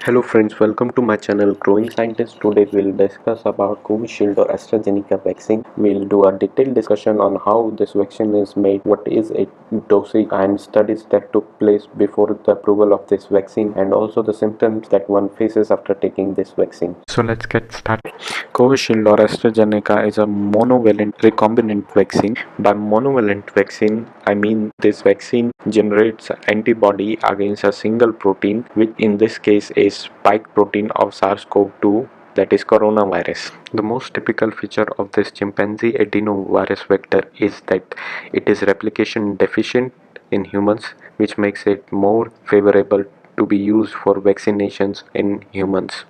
Hello friends, welcome to my channel Growing Scientist. Today we'll discuss about Covishield or AstraZeneca vaccine. We'll do a detailed discussion on how this vaccine is made, what is its dosage and studies that took place before the approval of this vaccine, and also the symptoms that one faces after taking this vaccine. So let's get started. Covishield or AstraZeneca is a monovalent recombinant vaccine. By monovalent vaccine, I mean this vaccine generates antibody against a single protein, which in this case is spike protein of SARS-CoV-2, that is coronavirus. The most typical feature of this chimpanzee adenovirus vector is that it is replication deficient in humans, which makes it more favorable to be used for vaccinations in humans.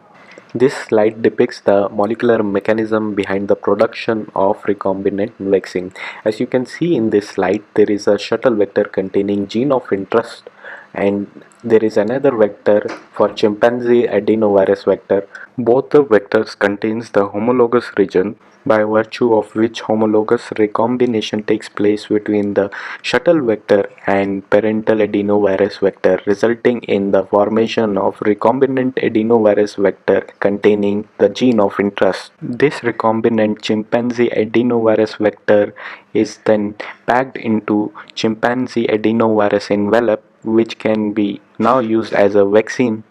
This slide depicts the molecular mechanism behind the production of recombinant vaccine. As you can see in this slide, there is a shuttle vector containing gene of interest, and there is another vector for chimpanzee adenovirus vector. Both the vectors contains the homologous region, by virtue of which homologous recombination takes place between the shuttle vector and parental adenovirus vector, resulting in the formation of recombinant adenovirus vector containing the gene of interest. This recombinant chimpanzee adenovirus vector is then packed into chimpanzee adenovirus envelope, which can be now used as a vaccine.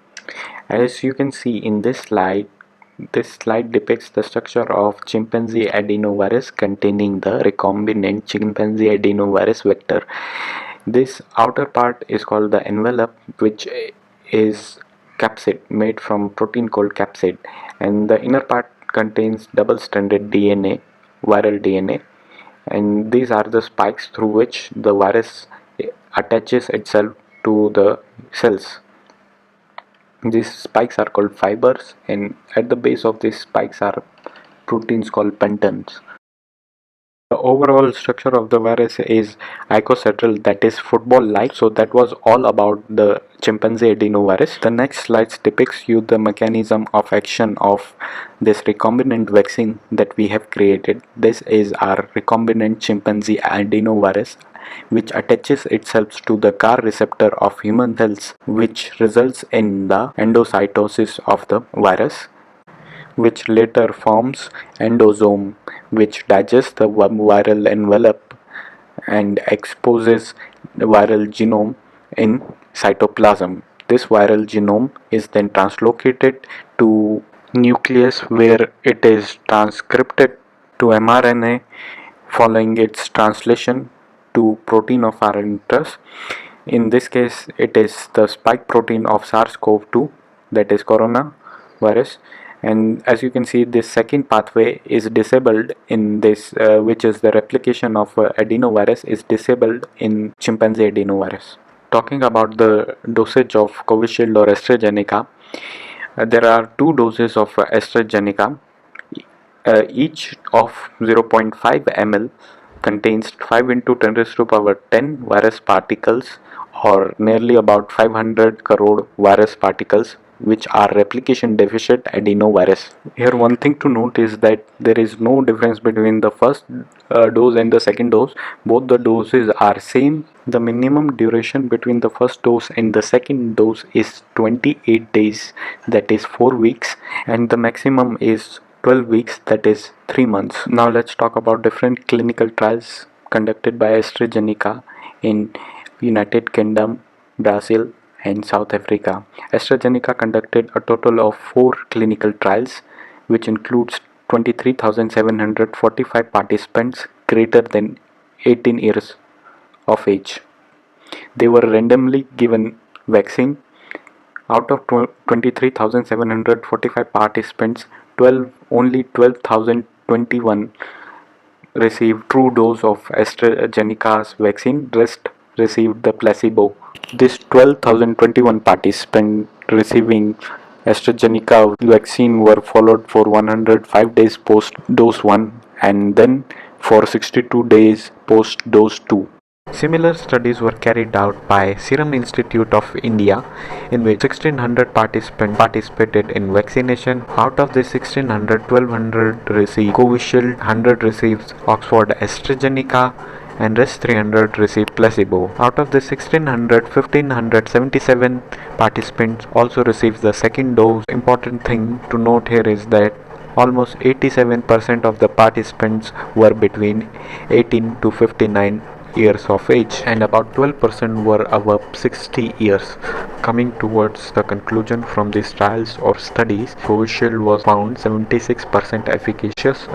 As you can see in this slide depicts the structure of chimpanzee adenovirus containing the recombinant chimpanzee adenovirus vector. This outer part is called the envelope, which is capsid made from protein called capsid, and the inner part contains double-stranded DNA, viral DNA, and these are the spikes through which the virus attaches itself to the cells. These spikes are called fibers, and at the base of these spikes are proteins called pentons. The overall structure of the virus is icosahedral, that is football-like. So that was all about the chimpanzee adenovirus. The next slides depicts you the mechanism of action of this recombinant vaccine that we have created. This is our recombinant chimpanzee adenovirus, which attaches itself to the CAR receptor of human cells, which results in the endocytosis of the virus, which later forms endosome, which digests the viral envelope and exposes the viral genome in cytoplasm. This viral genome is then translocated to nucleus, where it is transcripted to mRNA following its translation to protein of our interest. In this case, it is the spike protein of SARS-CoV-2, that is coronavirus. And as you can see, this second pathway is disabled in this, which is the replication of adenovirus is disabled in chimpanzee adenovirus. Talking about the dosage of Covishield or AstraZeneca, there are two doses of AstraZeneca. Each of 0.5 ml contains 5 into 10 raised to power 10 virus particles, or nearly about 500 crore virus particles, which are replication deficient adenovirus. Here one thing to note is that there is no difference between the first dose and the second dose. Both the doses are same. The minimum duration between the first dose and the second dose is 28 days, that is 4 weeks, and the maximum is 12 weeks, that is 3 months. Now let's talk about different clinical trials conducted by AstraZeneca in United Kingdom, Brazil and South Africa. AstraZeneca conducted a total of 4 clinical trials, which includes 23,745 participants greater than 18 years of age. They were randomly given vaccine. Out of 23,745 participants, only 12,021 received true dose of AstraZeneca's vaccine. Rest received the placebo. This 12,021 participants receiving AstraZeneca vaccine were followed for 105 days post dose 1 and then for 62 days post dose 2. Similar studies were carried out by Serum Institute of India, in which 1600 participants participated in vaccination. Out of the 1600, 1200 received Covishield, 100 received Oxford AstraZeneca, and rest 300 received placebo. Out of the 1600, 1577 participants also received the second dose. Important thing to note here is that almost 87% of the participants were between 18 to 59 years of age, and about 12% were above 60 years. Coming towards the conclusion from these trials or studies, Covishield was found 76% efficacious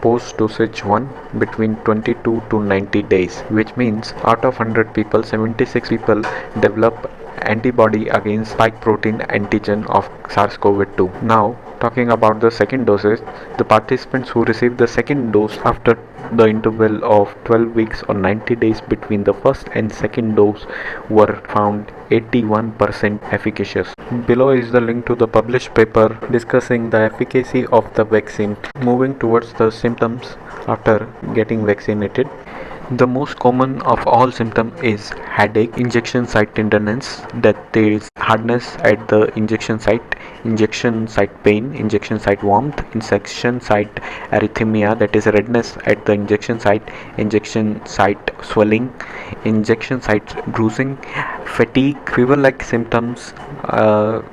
post dosage 1 between 22 to 90 days, which means out of 100 people, 76 people develop antibody against spike protein antigen of SARS-CoV-2. Now, talking about the second dosage, the participants who received the second dose after the interval of 12 weeks or 90 days between the first and second dose were found 81% efficacious. Below is the link to the published paper discussing the efficacy of the vaccine. Moving towards the symptoms after getting vaccinated. The most common of all symptoms is headache, injection site tenderness, that there is hardness at the injection site pain, injection site warmth, injection site erythema, that is redness at the injection site swelling, injection site bruising, fatigue, fever-like symptoms,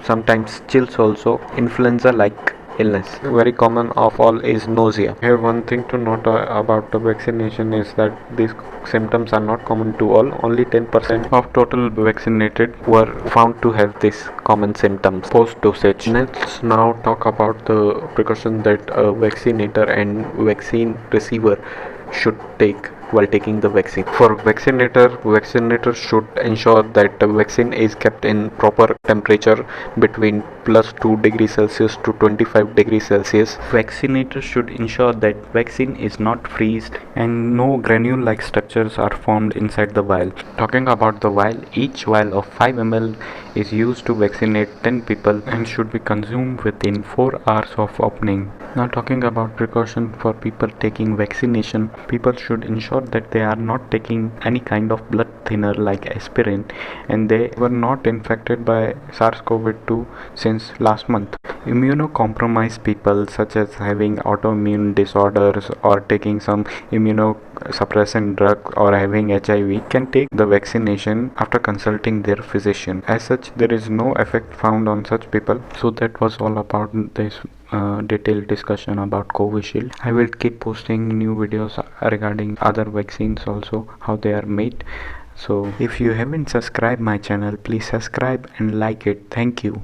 sometimes chills also, influenza-like illness. Very common of all is nausea. Here one thing to note about the vaccination is that these symptoms are not common to all. Only 10% of total vaccinated were found to have these common symptoms post dosage. Let's now talk about the precaution that a vaccinator and vaccine receiver should take while taking the vaccine. For vaccinators should ensure that the vaccine is kept in proper temperature between +2 degrees Celsius to 25 degrees Celsius. Vaccinators should ensure that vaccine is not freezed and no granule-like structures are formed inside the vial. Talking about the vial, each vial of 5 ml is used to vaccinate 10 people and should be consumed within 4 hours of opening. Now talking about precaution for people taking vaccination, people should ensure that they are not taking any kind of blood thinner like aspirin and they were not infected by SARS-CoV-2 since last month. Immunocompromised people such as having autoimmune disorders or taking some immunosuppressant drug or having HIV can take the vaccination after consulting their physician. As such, there is no effect found on such people. So that was all about this detailed discussion about Covishield. I will keep posting new videos regarding other vaccines also, how they are made. So if you haven't subscribed my channel, please subscribe and like it. Thank you.